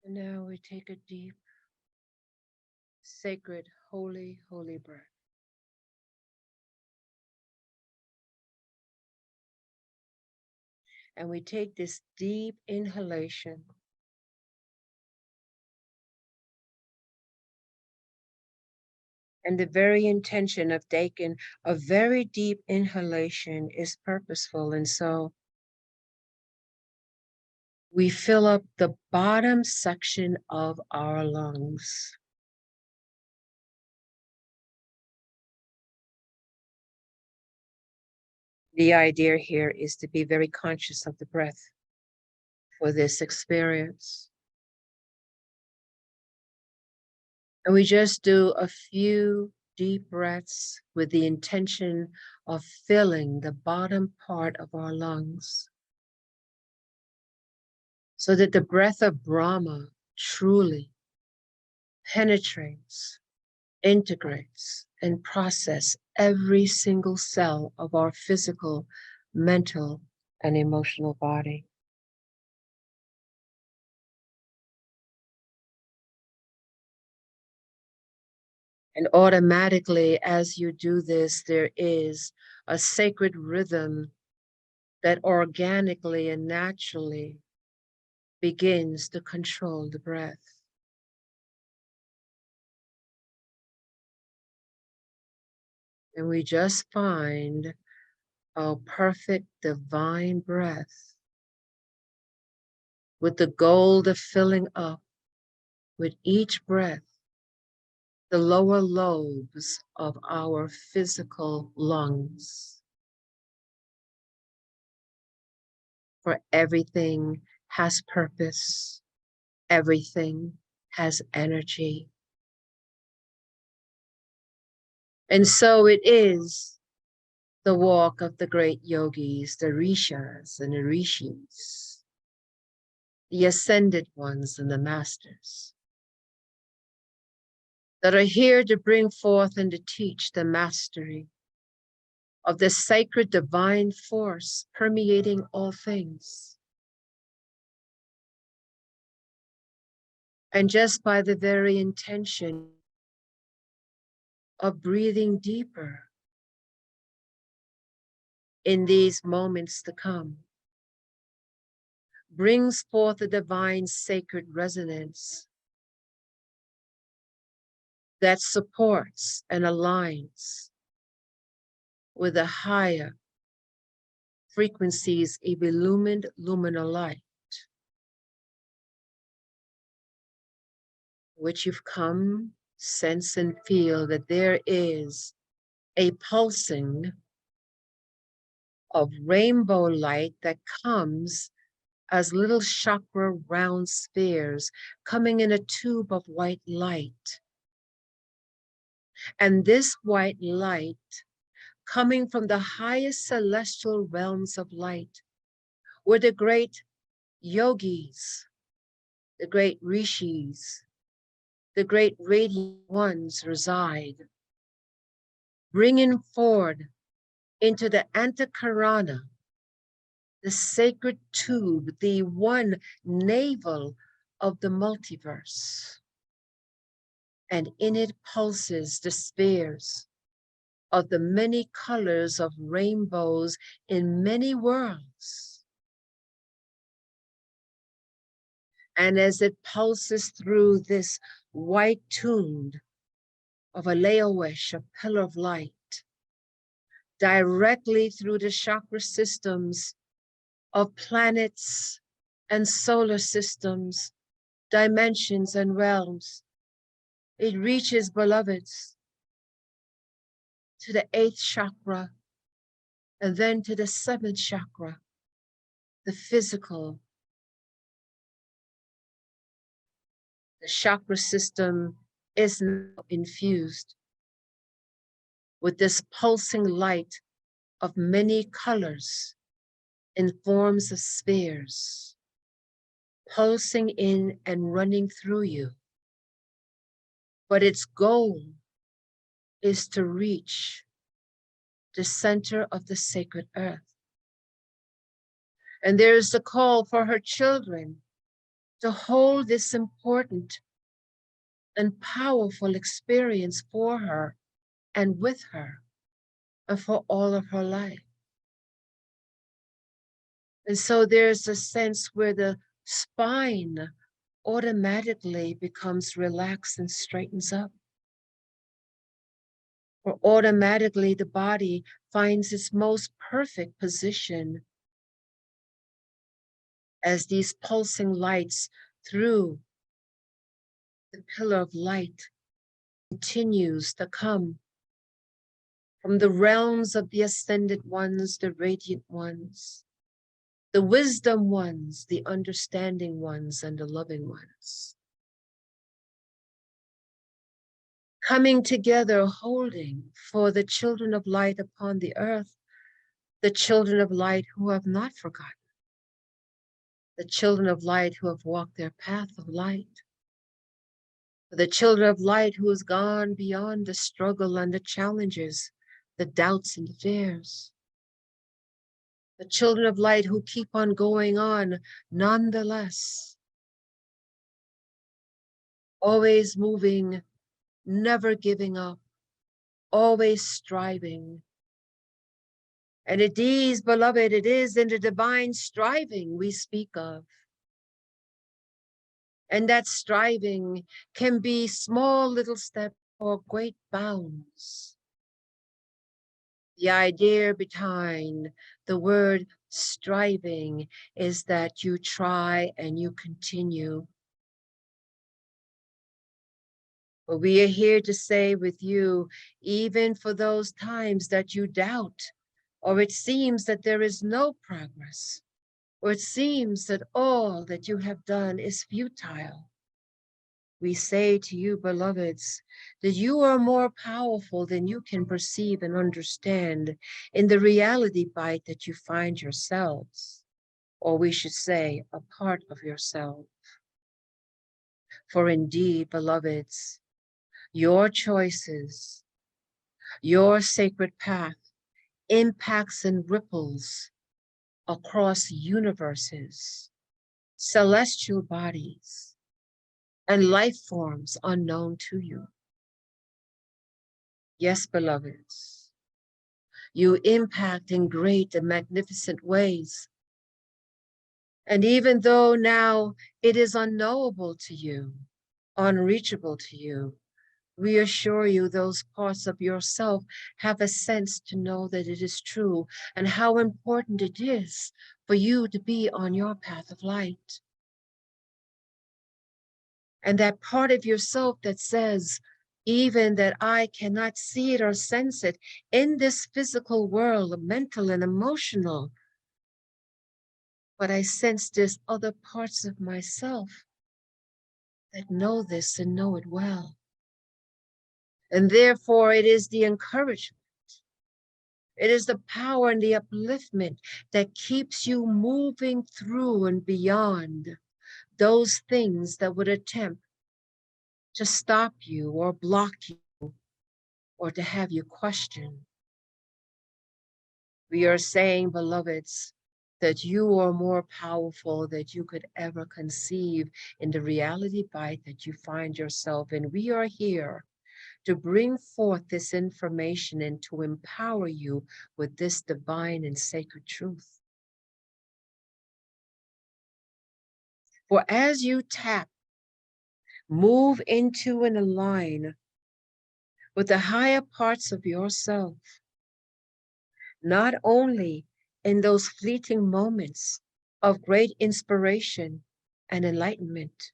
And now we take a deep, sacred, holy, holy breath. And we take this deep inhalation. And the very intention of taking a very deep inhalation is purposeful. And so we fill up the bottom section of our lungs. The idea here is to be very conscious of the breath for this experience. And we just do a few deep breaths with the intention of filling the bottom part of our lungs so that the breath of Brahma truly penetrates, integrates, and processes every single cell of our physical, mental, and emotional body. And automatically, as you do this, there is a sacred rhythm that organically and naturally begins to control the breath. And we just find our perfect divine breath with the goal of filling up with each breath the lower lobes of our physical lungs. For everything has purpose, everything has energy. And so it is the walk of the great yogis, the rishas and the rishis, the ascended ones and the masters that are here to bring forth and to teach the mastery of the sacred divine force permeating all things. And just by the very intention of breathing deeper in these moments to come, brings forth a divine sacred resonance that supports and aligns with the higher frequencies of illumined luminal light, which you've come, sense, and feel that there is a pulsing of rainbow light that comes as little chakra round spheres coming in a tube of white light. And this white light coming from the highest celestial realms of light, where the great yogis, the great rishis, the great radiant ones reside, bringing forward into the Antakarana, the sacred tube, the one navel of the multiverse. And in it pulses the spheres of the many colors of rainbows in many worlds. And as it pulses through this white tune of a Laowish, a pillar of light, directly through the chakra systems of planets and solar systems, dimensions and realms, it reaches, beloveds, to the 8th chakra, and then to the 7th chakra, the physical. The chakra system is now infused with this pulsing light of many colors in forms of spheres, pulsing in and running through you. But its goal is to reach the center of the sacred earth. And there is the call for her children to hold this important and powerful experience for her and with her and for all of her life. And so there's a sense where the spine automatically becomes relaxed and straightens up. Or automatically the body finds its most perfect position as these pulsing lights through the pillar of light continues to come from the realms of the ascended ones, the radiant ones, the wisdom ones, the understanding ones, and the loving ones. Coming together, holding for the children of light upon the earth, the children of light who have not forgotten, the children of light who have walked their path of light, the children of light who has gone beyond the struggle and the challenges, the doubts and the fears, the children of light who keep on going on nonetheless, always moving, never giving up, always striving. And it is, beloved, it is in the divine striving we speak of. And that striving can be small little steps or great bounds. The idea behind the word striving is that you try and you continue. But we are here to say with you, even for those times that you doubt, or it seems that there is no progress, or it seems that all that you have done is futile, we say to you, beloveds, that you are more powerful than you can perceive and understand in the reality bite that you find yourselves, or we should say, a part of yourself. For indeed, beloveds, your choices, your sacred path impacts and ripples across universes, celestial bodies, and life forms unknown to you. Yes, beloveds, you impact in great and magnificent ways. And even though now it is unknowable to you, unreachable to you, reassure you those parts of yourself have a sense to know that it is true and how important it is for you to be on your path of light. And that part of yourself that says, even that I cannot see it or sense it in this physical world, mental and emotional, but I sense there's other parts of myself that know this and know it well. And therefore it is the encouragement, it is the power and the upliftment that keeps you moving through and beyond those things that would attempt to stop you or block you or to have you question. We are saying, beloveds, that you are more powerful than you could ever conceive in the reality bite that you find yourself in. We are here to bring forth this information and to empower you with this divine and sacred truth. For as you tap, move into and align with the higher parts of yourself, not only in those fleeting moments of great inspiration and enlightenment,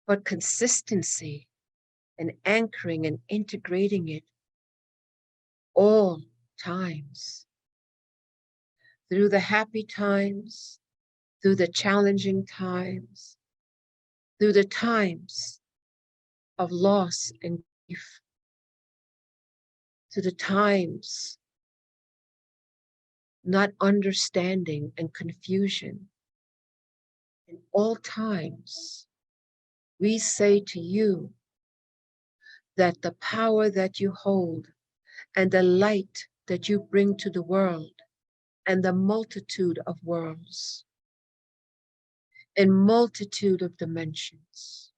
but consistency and anchoring and integrating it all times, through the happy times, through the challenging times, through the times of loss and grief, through the times not understanding and confusion. In all times, we say to you that the power that you hold and the light that you bring to the world and the multitude of worlds in multitude of dimensions,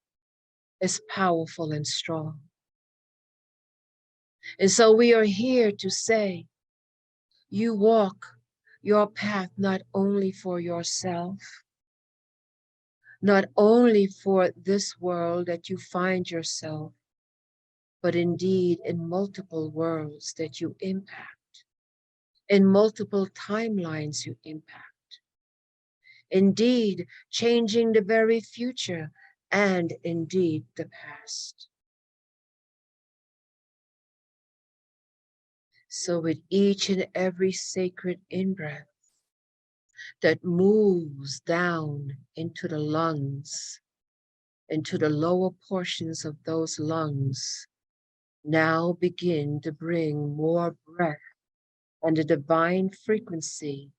is powerful and strong. And so we are here to say, you walk your path not only for yourself, not only for this world that you find yourself, but indeed in multiple worlds that you impact, in multiple timelines you impact, indeed changing the very future and indeed the past. So with each and every sacred in-breath that moves down into the lungs, into the lower portions of those lungs, now begin to bring more breath and a divine frequency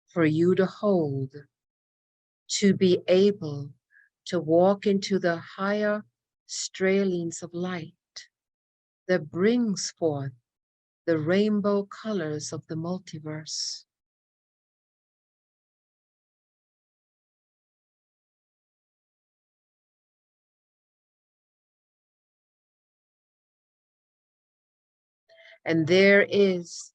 for you to hold, to be able to walk into the higher stralings of light that brings forth the rainbow colors of the multiverse. And there is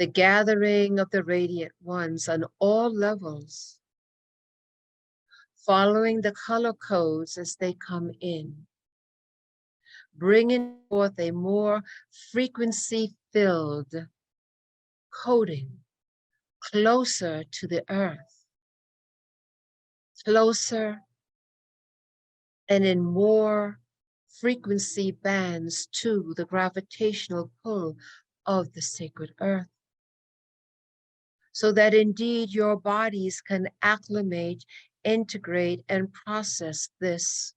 the gathering of the radiant ones on all levels, following the color codes as they come in, bringing forth a more frequency-filled coding closer to the earth, closer and in more frequency bands to the gravitational pull of the sacred earth, so that indeed your bodies can acclimate, integrate, and process this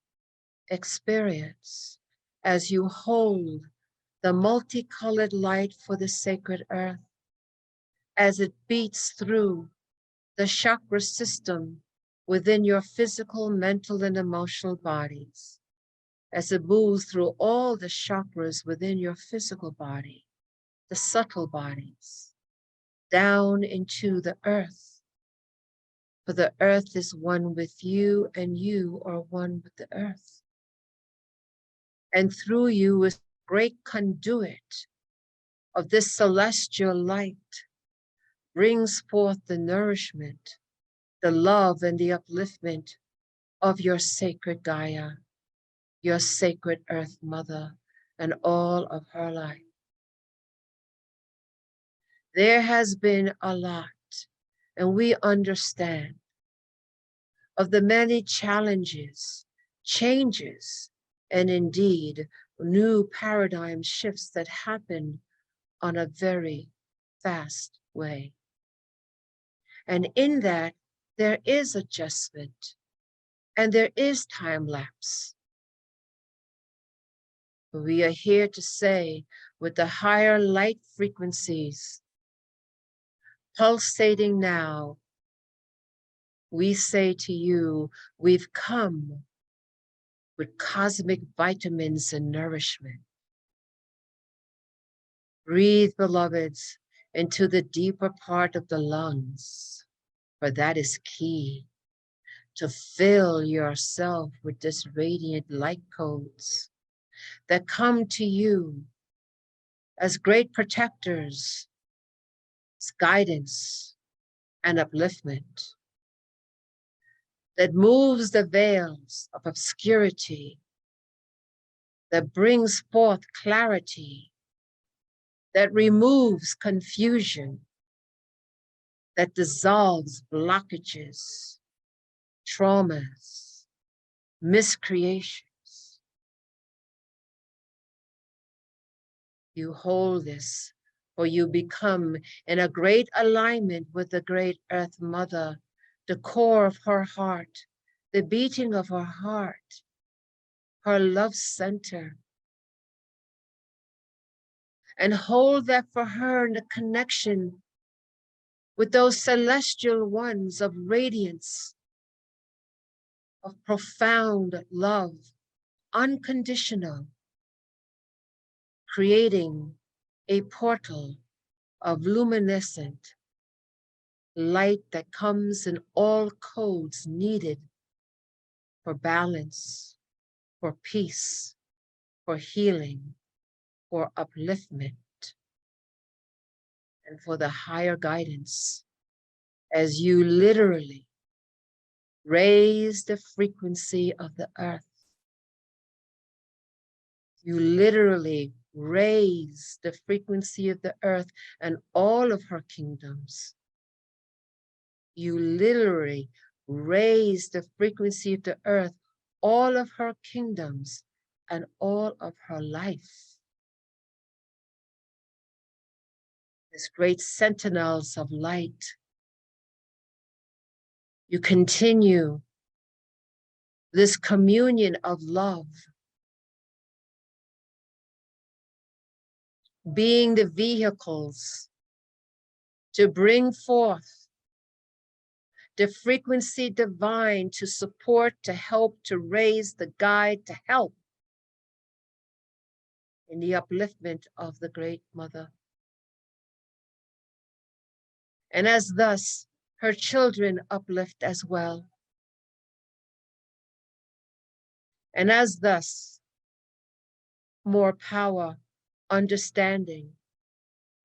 experience as you hold the multicolored light for the sacred earth, as it beats through the chakra system within your physical, mental, and emotional bodies, as it moves through all the chakras within your physical body, the subtle bodies, down into the earth. For the earth is one with you, and you are one with the earth. And through you is a great conduit of this celestial light, brings forth the nourishment, the love, and the upliftment of your sacred Gaia, your sacred Earth Mother, and all of her life. There has been a lot, and we understand of the many challenges, changes, and indeed new paradigm shifts that happen on a very fast way. And in that, there is adjustment and there is time lapse. We are here to say, with the higher light frequencies pulsating now, we say to you, we've come with cosmic vitamins and nourishment. Breathe, beloveds, into the deeper part of the lungs, for that is key, to fill yourself with this radiant light codes that come to you as great protectors, as guidance and upliftment that moves the veils of obscurity, that brings forth clarity, that removes confusion, that dissolves blockages, traumas, miscreations. You hold this, for you become in a great alignment with the great Earth Mother, the core of her heart, the beating of her heart, her love center. And hold that for her in the connection with those celestial ones of radiance, of profound love, unconditional, creating a portal of luminescent light that comes in all codes needed for balance, for peace, for healing, for upliftment, and for the higher guidance as you literally raise the frequency of the earth. You literally raise the frequency of the earth and all of her kingdoms. You literally raise the frequency of the earth, all of her kingdoms, and all of her life. As great sentinels of light, you continue this communion of love, being the vehicles to bring forth the frequency divine to support, to help, to raise, to guide, to help in the upliftment of the Great Mother. And as thus her children uplift as well. And as thus more power, understanding,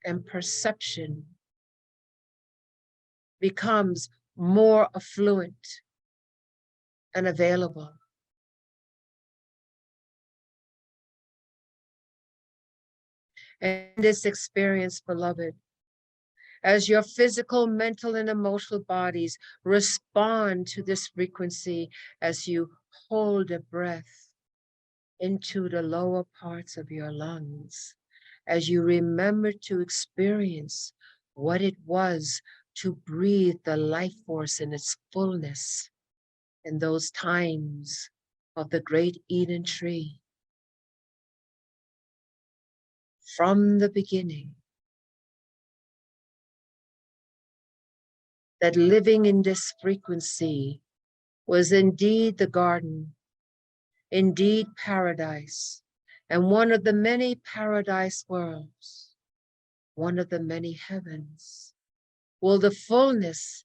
and perception becomes more affluent and available. And in this experience, beloved, as your physical, mental, and emotional bodies respond to this frequency as you hold a breath into the lower parts of your lungs, as you remember to experience what it was to breathe the life force in its fullness in those times of the great Eden tree. From the beginning, that living in this frequency was indeed the garden, indeed paradise, and one of the many paradise worlds, one of the many heavens. Will the fullness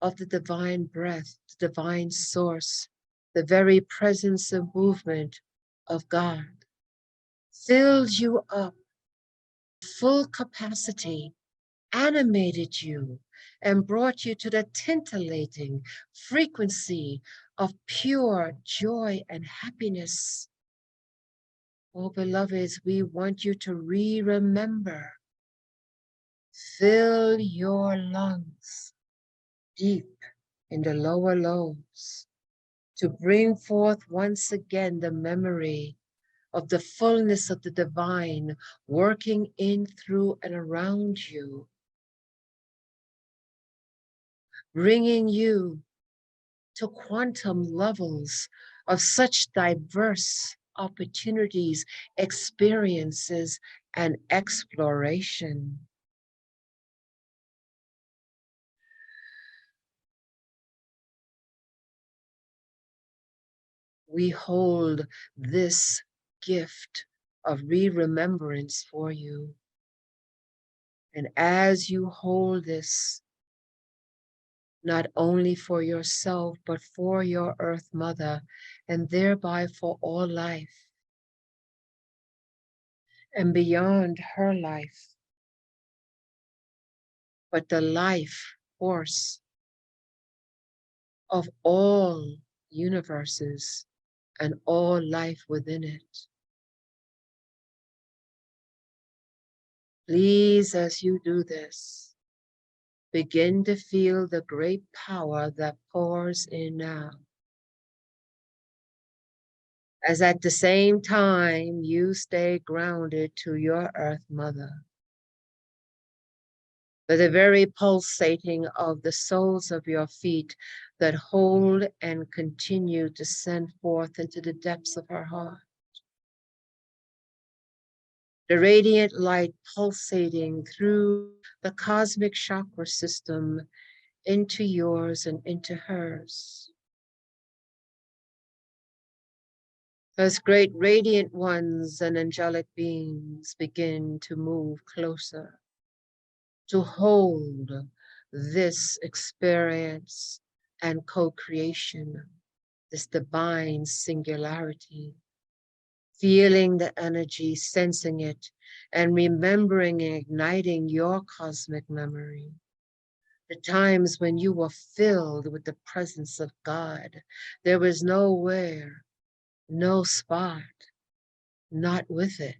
of the divine breath, the divine source, the very presence and movement of God filled you up, full capacity, animated you, and brought you to the tintillating frequency of pure joy and happiness. Oh, beloveds, we want you to remember. Fill your lungs deep in the lower lobes to bring forth once again the memory of the fullness of the divine working in, through, and around you, bringing you to quantum levels of such diverse opportunities, experiences, and exploration. We hold this gift of remembrance for you. And as you hold this, not only for yourself, but for your Earth Mother, and thereby for all life, and beyond her life, but the life force of all universes and all life within it. Please, as you do this, begin to feel the great power that pours in now. As at the same time, you stay grounded to your Earth Mother. For the very pulsating of the soles of your feet that hold and continue to send forth into the depths of her heart. The radiant light pulsating through the cosmic chakra system into yours and into hers. As great radiant ones and angelic beings begin to move closer, to hold this experience and co-creation, this divine singularity, feeling the energy, sensing it, and remembering and igniting your cosmic memory. The times when you were filled with the presence of God, there was nowhere, no spot, not with it.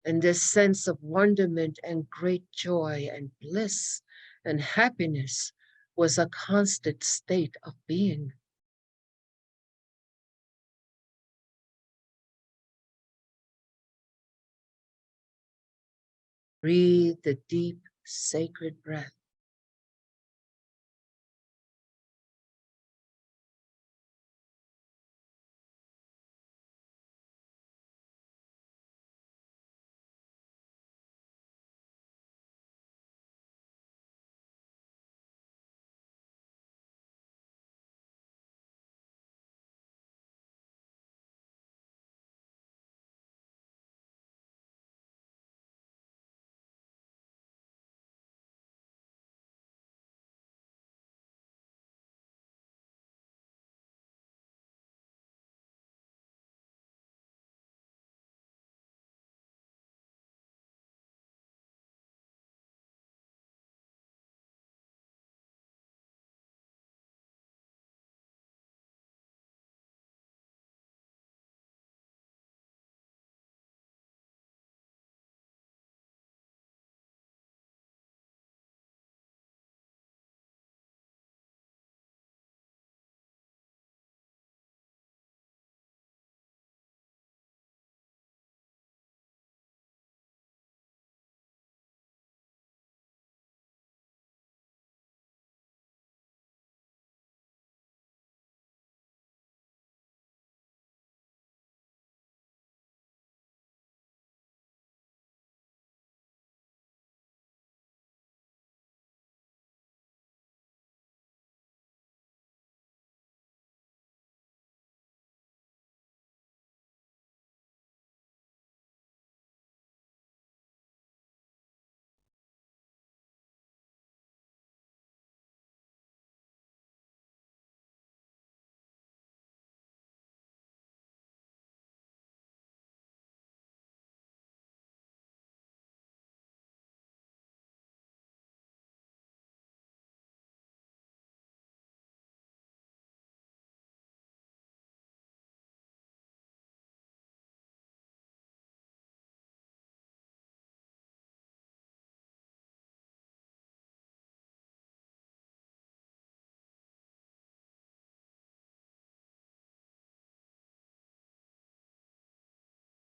And this sense of wonderment and great joy and bliss and happiness was a constant state of being. Breathe the deep, sacred breath.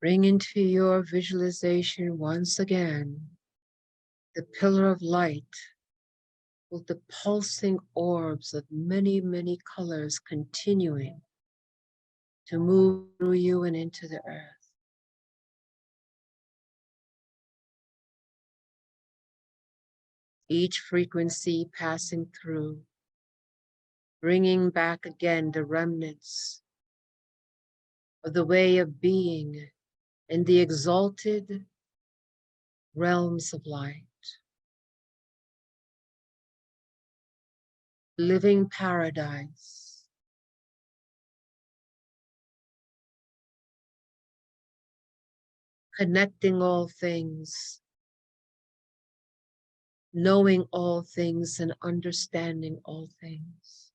Bring into your visualization once again the pillar of light with the pulsing orbs of many, many colors continuing to move through you and into the earth. Each frequency passing through, bringing back again the remnants of the way of being in the exalted realms of light, living paradise, connecting all things, knowing all things and understanding all things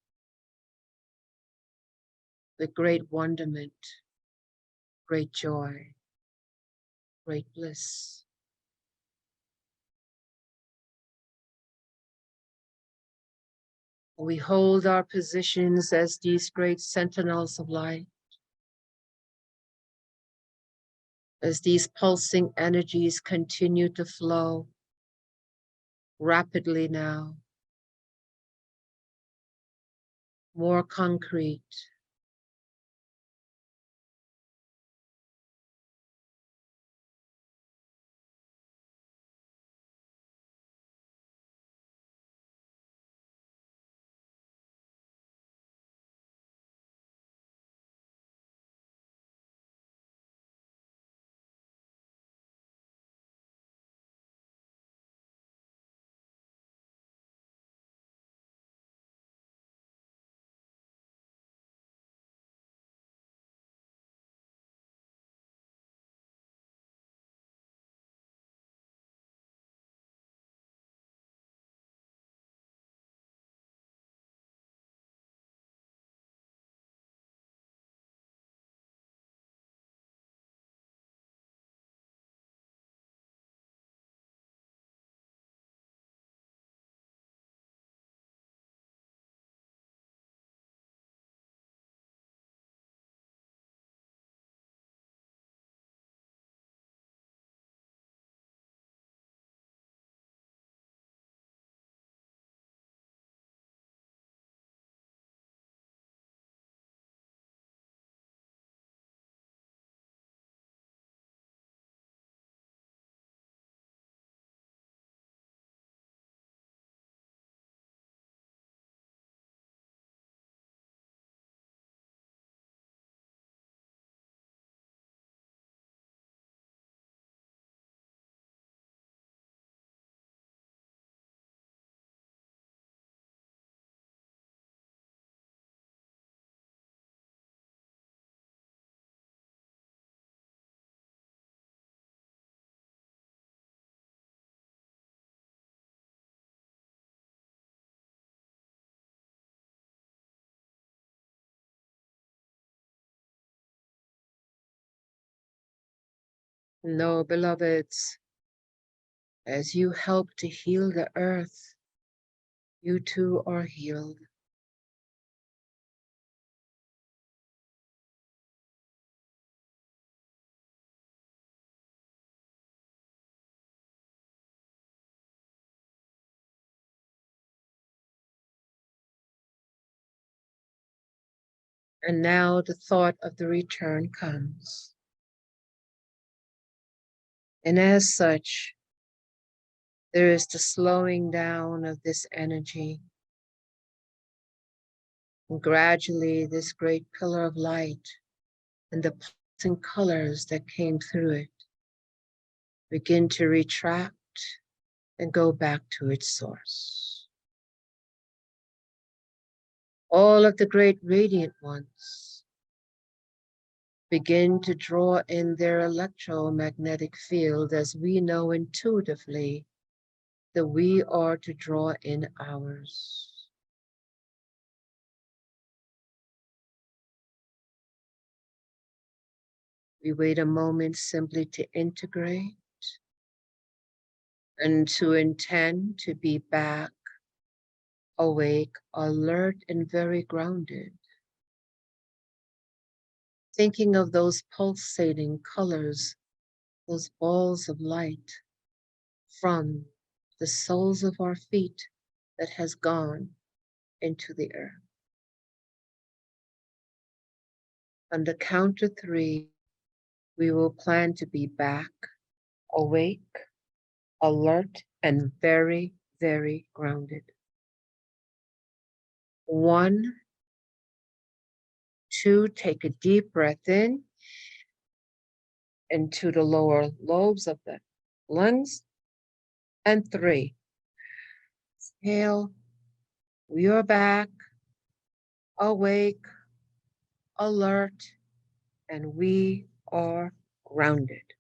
with great wonderment, great joy, great bliss. We hold our positions as these great sentinels of light, as these pulsing energies continue to flow rapidly now, more concrete, No, beloveds, as you help to heal the earth, you too are healed. And now the thought of the return comes. And as such, there is the slowing down of this energy. And gradually, this great pillar of light and the pulsing colors that came through it begin to retract and go back to its source. All of the great radiant ones begin to draw in their electromagnetic field as we know intuitively that we are to draw in ours. We wait a moment simply to integrate and to intend to be back, awake, alert, and very grounded. Thinking of those pulsating colors, those balls of light from the soles of our feet that has gone into the earth. On the count of three, we will plan to be back, awake, alert, and very, very grounded. 1, 2, take a deep breath in into the lower lobes of the lungs. And 3, exhale, we are back, awake, alert, and we are grounded.